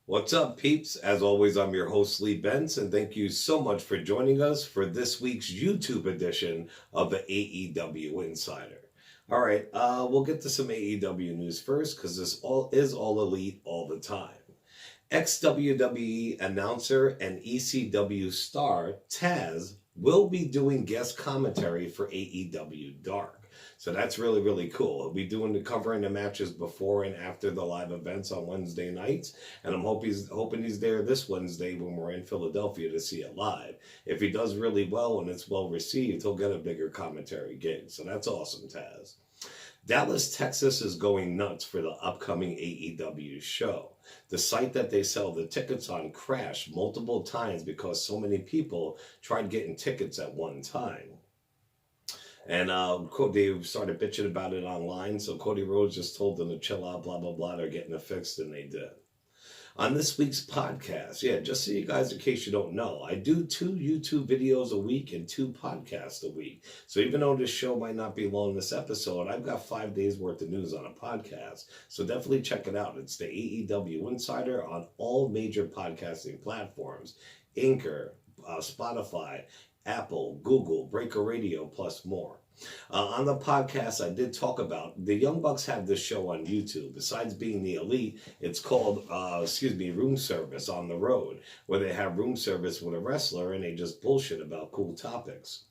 What's up, peeps? As always, I'm your host, Lee Benz, and thank you so much for joining us for this week's YouTube edition of the AEW Insider. All right, we'll get to some AEW news first because this is all elite all the time. Ex-WWE announcer and ECW star Taz will be doing guest commentary for AEW Dark. So that's really, really cool. He'll be covering the matches before and after the live events on Wednesday nights. And I'm hoping he's there this Wednesday when we're in Philadelphia to see it live. If he does really well and it's well received, he'll get a bigger commentary gig. So that's awesome, Taz. Dallas, Texas is going nuts for the upcoming AEW show. The site that they sell the tickets on crashed multiple times because so many people tried getting tickets at one time. And they started bitching about it online, so Cody Rhodes just told them to chill out, blah, blah, blah. They're getting it fixed, and they did. On this week's podcast, just so you guys, in case you don't know, I do 2 YouTube videos a week and 2 podcasts a week. So even though this show might not be long this episode, I've got 5 days worth of news on a podcast. So definitely check it out. It's the AEW Insider on all major podcasting platforms. Anchor, Spotify, Apple, Google, Breaker Radio, plus more. On the podcast, I did talk about the Young Bucks have this show on YouTube. Besides being the Elite, it's called, Room Service on the Road, where they have room service with a wrestler and they just bullshit about cool topics.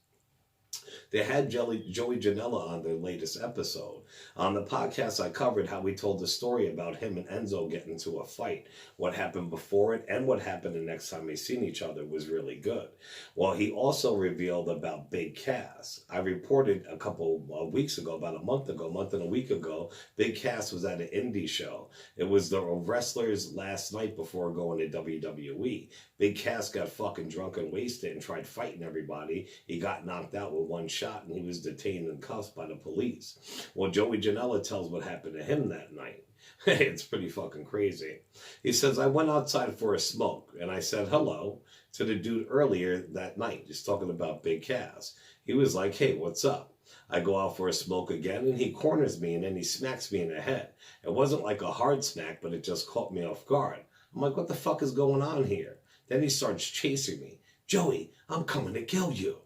They had Joey Janela on their latest episode. On the podcast, I covered how we told the story about him and Enzo getting into a fight. What happened before it and what happened the next time they seen each other was really good. Well, he also revealed about Big Cass. I reported a couple of weeks ago, about a month and a week ago, Big Cass was at an indie show. It was the wrestlers last night before going to WWE. Big Cass got fucking drunk and wasted and tried fighting everybody. He got knocked out with one shot and he was detained and cuffed by the police. Well, Joey Janela tells what happened to him that night. It's pretty fucking crazy. He says, I went outside for a smoke and I said hello to the dude earlier that night. He's talking about Big Cass. He was like, hey, what's up? I go out for a smoke again and he corners me and then he smacks me in the head. It wasn't like a hard smack, but it just caught me off guard. I'm like, what the fuck is going on here? Then he starts chasing me. Joey, I'm coming to kill you.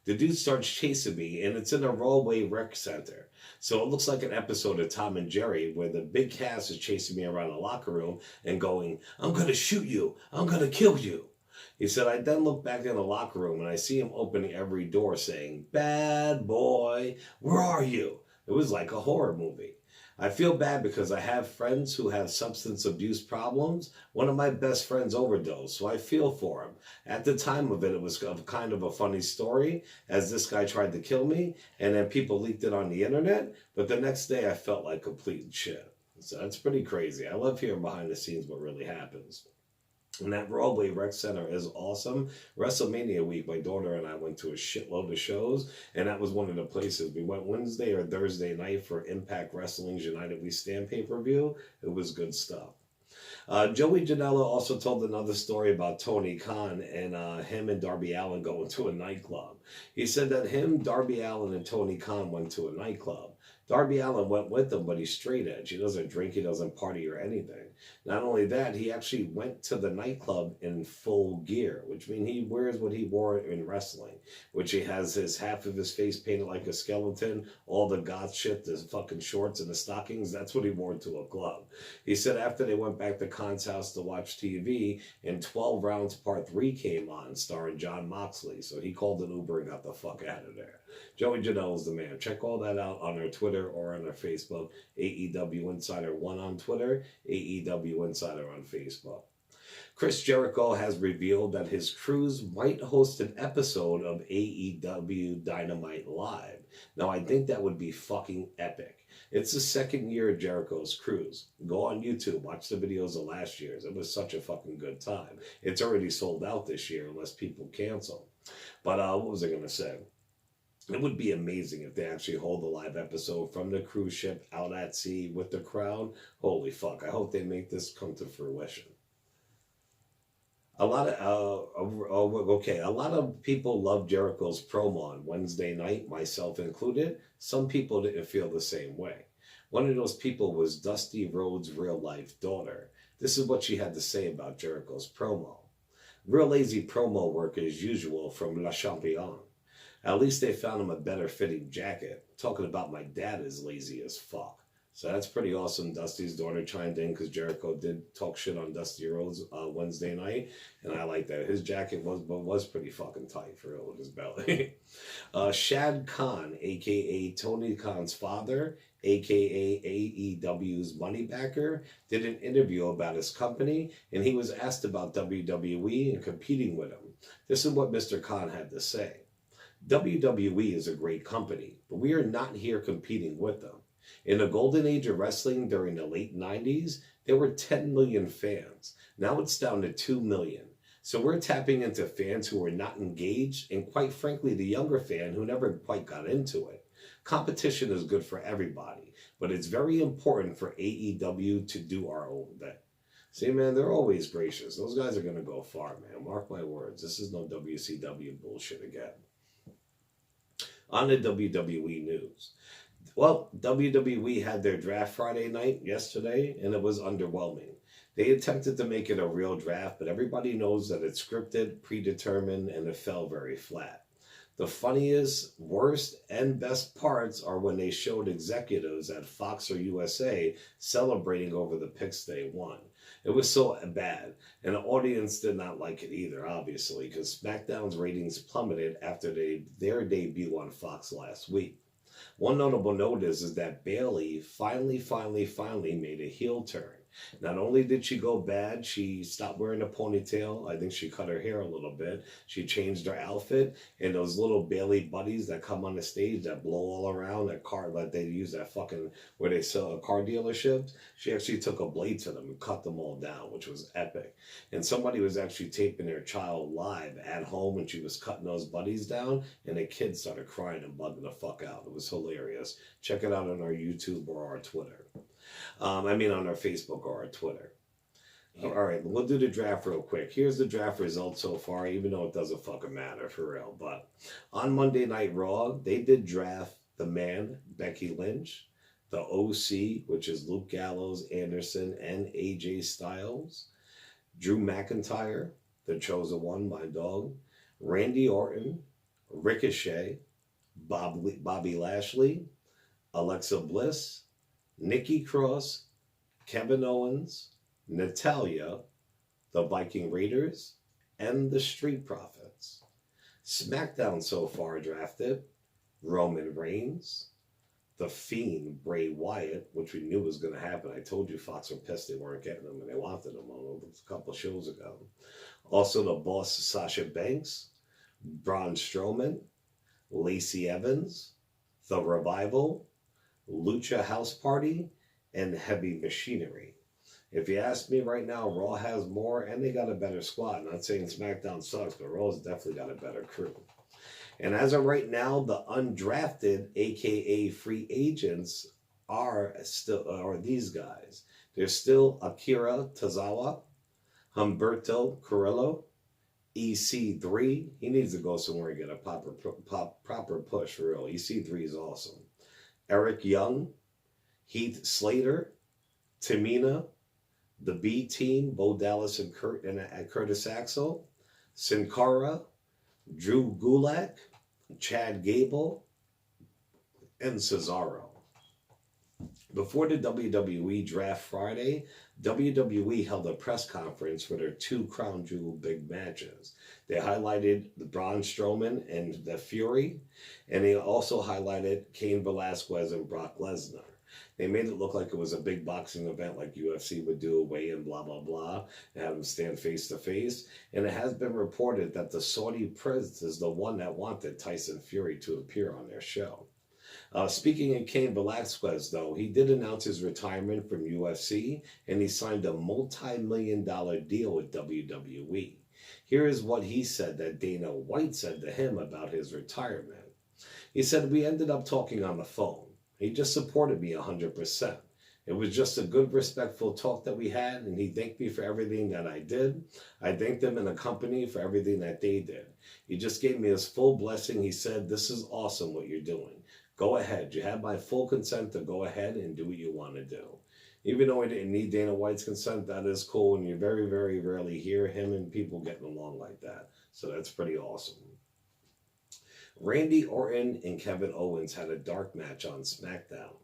The dude starts chasing me, and it's in a Rhode rec center. So it looks like an episode of Tom and Jerry where the Big Cass is chasing me around the locker room and going, I'm going to shoot you. I'm going to kill you. He said, I then look back in the locker room, and I see him opening every door saying, bad boy, where are you? It was like a horror movie. I feel bad because I have friends who have substance abuse problems. One of my best friends overdosed, so I feel for him. At the time of it, it was kind of a funny story, as this guy tried to kill me, and then people leaked it on the internet, but the next day I felt like complete shit. So that's pretty crazy. I love hearing behind the scenes what really happens. And that Rhode Rec Center is awesome. WrestleMania week, my daughter and I went to a shitload of shows, and that was one of the places. We went Wednesday or Thursday night for Impact Wrestling's United We Stand pay-per-view. It was good stuff. Joey Janela also told another story about Tony Khan and him and Darby Allin going to a nightclub. He said that him, Darby Allin, and Tony Khan went to a nightclub. Darby Allin went with them, but he's straight edge. He doesn't drink, he doesn't party or anything. Not only that, he actually went to the nightclub in full gear, which means he wears what he wore in wrestling, which he has half of his face painted like a skeleton, all the goth shit, the fucking shorts and the stockings, that's what he wore to a club. He said after they went back to Khan's house to watch TV, and 12 Rounds Part 3 came on, starring Jon Moxley, so he called an Uber and got the fuck out of there. Joey Janela's the man. Check all that out on our Twitter or on our Facebook. AEW Insider 1 on Twitter, AEW Insider on Facebook. Chris Jericho has revealed that his cruise might host an episode of AEW Dynamite Live. Now, I think that would be fucking epic. It's the second year of Jericho's cruise. Go on YouTube, watch the videos of last year's. It was such a fucking good time. It's already sold out this year unless people cancel. But what was I going to say? It would be amazing if they actually hold a live episode from the cruise ship out at sea with the crowd. Holy fuck, I hope they make this come to fruition. A lot a lot of people love Jericho's promo on Wednesday night, myself included. Some people didn't feel the same way. One of those people was Dusty Rhodes' real-life daughter. This is what she had to say about Jericho's promo. Real lazy promo work as usual from La Champion. At least they found him a better fitting jacket. Talking about my dad is lazy as fuck. So that's pretty awesome. Dusty's daughter chimed in because Jericho did talk shit on Dusty Rhodes Wednesday night, and I like that. His jacket was pretty fucking tight for real with his belly. Shad Khan, aka Tony Khan's father, aka AEW's moneybacker, did an interview about his company, and he was asked about WWE and competing with him. This is what Mr. Khan had to say. WWE is a great company, but we are not here competing with them. In the golden age of wrestling during the late 90s, there were 10 million fans. Now it's down to 2 million. So we're tapping into fans who are not engaged and, quite frankly, the younger fan who never quite got into it. Competition is good for everybody, but it's very important for AEW to do our own thing. See, man, they're always gracious. Those guys are going to go far, man. Mark my words. This is no WCW bullshit again. On the WWE news. Well, WWE had their draft Friday night yesterday, and it was underwhelming. They attempted to make it a real draft, but everybody knows that it's scripted, predetermined, and it fell very flat. The funniest, worst, and best parts are when they showed executives at Fox or USA celebrating over the picks they won. It was so bad, and the audience did not like it either, obviously, because SmackDown's ratings plummeted after their debut on Fox last week. One notable note is that Bayley finally made a heel turn. Not only did she go bad, she stopped wearing a ponytail. I think she cut her hair a little bit. She changed her outfit, and those little Bayley buddies that come on the stage that blow all around that car, like they use that fucking where they sell a car dealerships. She actually took a blade to them and cut them all down, which was epic. And somebody was actually taping their child live at home when she was cutting those buddies down, and the kid started crying and bugging the fuck out. It was hilarious. Check it out on our YouTube or our Twitter. On our Facebook or our Twitter. All right, we'll do the draft real quick. Here's the draft results so far, even though it doesn't fucking matter for real. But on Monday Night Raw, they did draft the man, Becky Lynch, the OC, which is Luke Gallows, Anderson, and AJ Styles, Drew McIntyre, the chosen one, my dog, Randy Orton, Ricochet, Bobby Lashley, Alexa Bliss, Nikki Cross, Kevin Owens, Natalya, the Viking Raiders, and the Street Profits. SmackDown so far drafted Roman Reigns, The Fiend Bray Wyatt, which we knew was going to happen. I told you Fox were pissed they weren't getting him and they wanted him on a couple shows ago. Also the Boss Sasha Banks, Braun Strowman, Lacey Evans, The Revival, Lucha House Party, and Heavy Machinery. If you ask me right now, Raw has more, and they got a better squad. I'm not saying SmackDown sucks, but Raw's definitely got a better crew. And as of right now, the undrafted, aka free agents, are these guys. There's still Akira Tozawa, Humberto Carrillo, EC3. He needs to go somewhere and get a proper push for real. EC3 is awesome. Eric Young, Heath Slater, Tamina, the B Team, Bo Dallas and Curtis Axel, Sin Cara, Drew Gulak, Chad Gable, and Cesaro. Before the WWE Draft Friday, WWE held a press conference for their two Crown Jewel big matches. They highlighted the Braun Strowman and the Fury, and they also highlighted Cain Velasquez and Brock Lesnar. They made it look like it was a big boxing event like UFC would do, a weigh-in, blah, blah, blah, and have them stand face to face. And it has been reported that the Saudi prince is the one that wanted Tyson Fury to appear on their show. Speaking of Cain Velasquez, though, he did announce his retirement from UFC, and he signed a multi-million-dollar deal with WWE. Here is what he said that Dana White said to him about his retirement. He said, "We ended up talking on the phone. He just supported me 100%. It was just a good, respectful talk that we had, and he thanked me for everything that I did. I thanked him and the company for everything that they did. He just gave me his full blessing. He said, "This is awesome what you're doing. Go ahead. You have my full consent to go ahead and do what you want to do." Even though I didn't need Dana White's consent, that is cool, and you very, very rarely hear him and people getting along like that. So that's pretty awesome. Randy Orton and Kevin Owens had a dark match on SmackDown.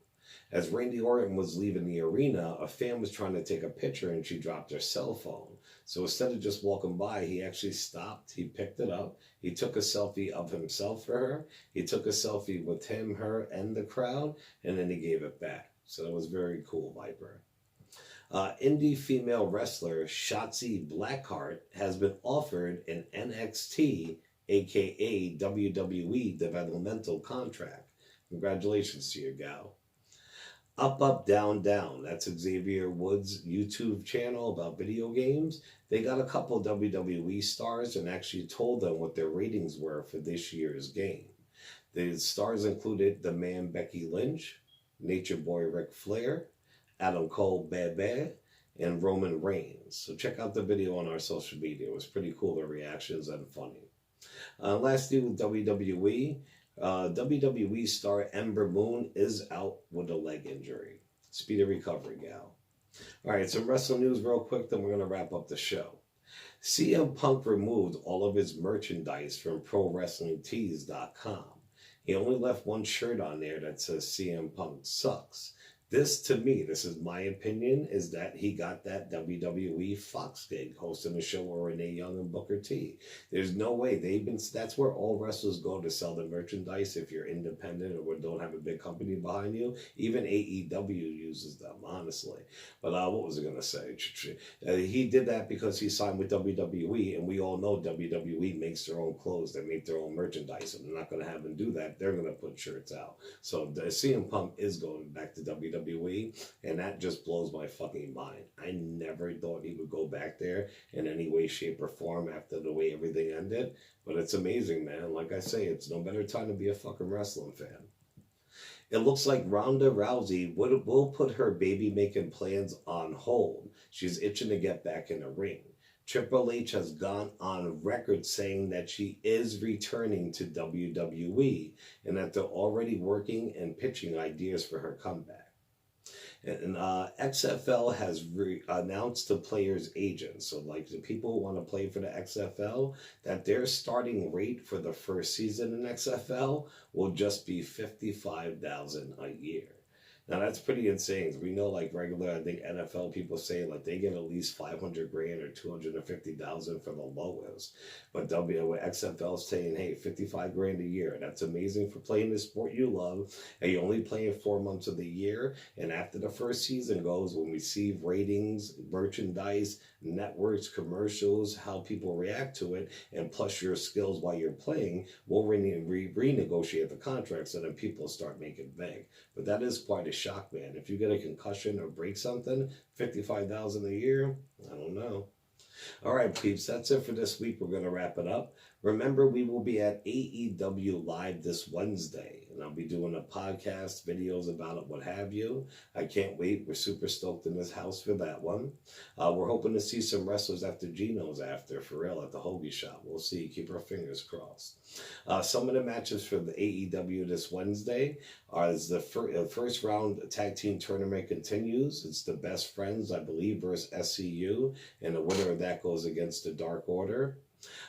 As Randy Orton was leaving the arena, a fan was trying to take a picture and she dropped her cell phone. So instead of just walking by, he actually stopped, he picked it up, he took a selfie of himself for her, he took a selfie with him, her, and the crowd, and then he gave it back. So that was very cool, Viper. Indie female wrestler Shotzi Blackheart has been offered an NXT, aka WWE developmental contract. Congratulations to your gal. Up, Up, Down, Down. That's Xavier Woods' YouTube channel about video games. They got a couple WWE stars and actually told them what their ratings were for this year's game. The stars included the man Becky Lynch, Nature Boy Ric Flair, Adam Cole Bebe, and Roman Reigns. So check out the video on our social media. It was pretty cool, the reactions, and funny. Lastly, with WWE, WWE star Ember Moon is out with a leg injury. Speedy recovery, gal. All right, some wrestling news real quick, then we're going to wrap up the show. CM Punk removed all of his merchandise from ProWrestlingTees.com. He only left one shirt on there that says CM Punk sucks. This, to me, this is my opinion, is that he got that WWE Fox gig hosting a show with Renee Young and Booker T. There's no way that's where all wrestlers go to sell their merchandise if you're independent or don't have a big company behind you. Even AEW uses them, honestly. But what was I going to say? He did that because he signed with WWE, and we all know WWE makes their own clothes. They make their own merchandise, and they're not going to have them do that. They're going to put shirts out. So CM Punk is going back to WWE. And that just blows my fucking mind. I never thought he would go back there in any way, shape, or form after the way everything ended. But it's amazing, man. Like I say, it's no better time to be a fucking wrestling fan. It looks like Ronda Rousey will put her baby-making plans on hold. She's itching to get back in the ring. Triple H has gone on record saying that she is returning to WWE and that they're already working and pitching ideas for her comeback. And XFL has announced to players' agents, so like the people who want to play for the XFL, that their starting rate for the first season in XFL will just be $55,000 a year. Now that's pretty insane. We know, like regular, I think NFL people say like they get at least $500,000 or $250,000 for the lowest. But XFL is saying, hey, $55,000 a year. That's amazing for playing the sport you love, and you're only playing 4 months of the year. And after the first season goes, when we see ratings, merchandise, networks, commercials, how people react to it, and plus your skills while you're playing, we'll renegotiate the contracts, and then people start making bank. But that is quite a shock, man. If you get a concussion or break something, $55,000 a year, I don't know. All right, peeps, that's it for this week. We're going to wrap it up. Remember, we will be at AEW Live this Wednesday, and I'll be doing a podcast, videos about it, what have you. I can't wait. We're super stoked in this house for that one. We're hoping to see some wrestlers after Geno's for real, at the Hoagie Shop. We'll see. Keep our fingers crossed. Some of the matches for the AEW this Wednesday are as the first round tag team tournament continues. It's the Best Friends, I believe, versus SCU, and the winner of that goes against the Dark Order.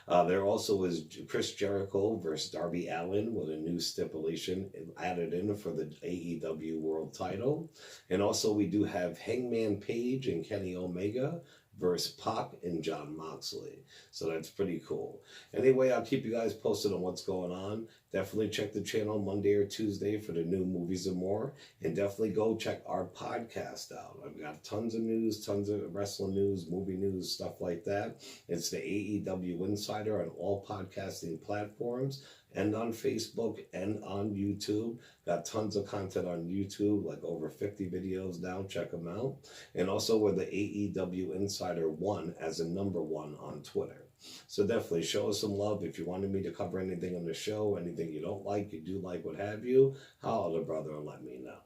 There also is Chris Jericho versus Darby Allin with a new stipulation added in for the AEW World Title. And also we do have Hangman Page and Kenny Omega versus Pac and Jon Moxley. So that's pretty cool. Anyway, I'll keep you guys posted on what's going on. Definitely check the channel Monday or Tuesday for the new movies and more. And definitely go check our podcast out. I've got tons of news, tons of wrestling news, movie news, stuff like that. It's the AEW Insider on all podcasting platforms and on Facebook and on YouTube. Got tons of content on YouTube, like over 50 videos now. Check them out. And also we're the AEW Insider 1 as a number 1 on Twitter. So definitely show us some love. If you wanted me to cover anything on the show, anything you don't like, you do like, what have you, holler at a brother and let me know.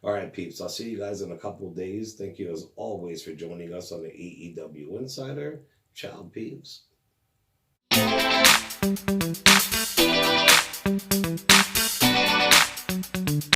All right, peeps. I'll see you guys in a couple of days. Thank you as always for joining us on the AEW Insider. Ciao, peeps.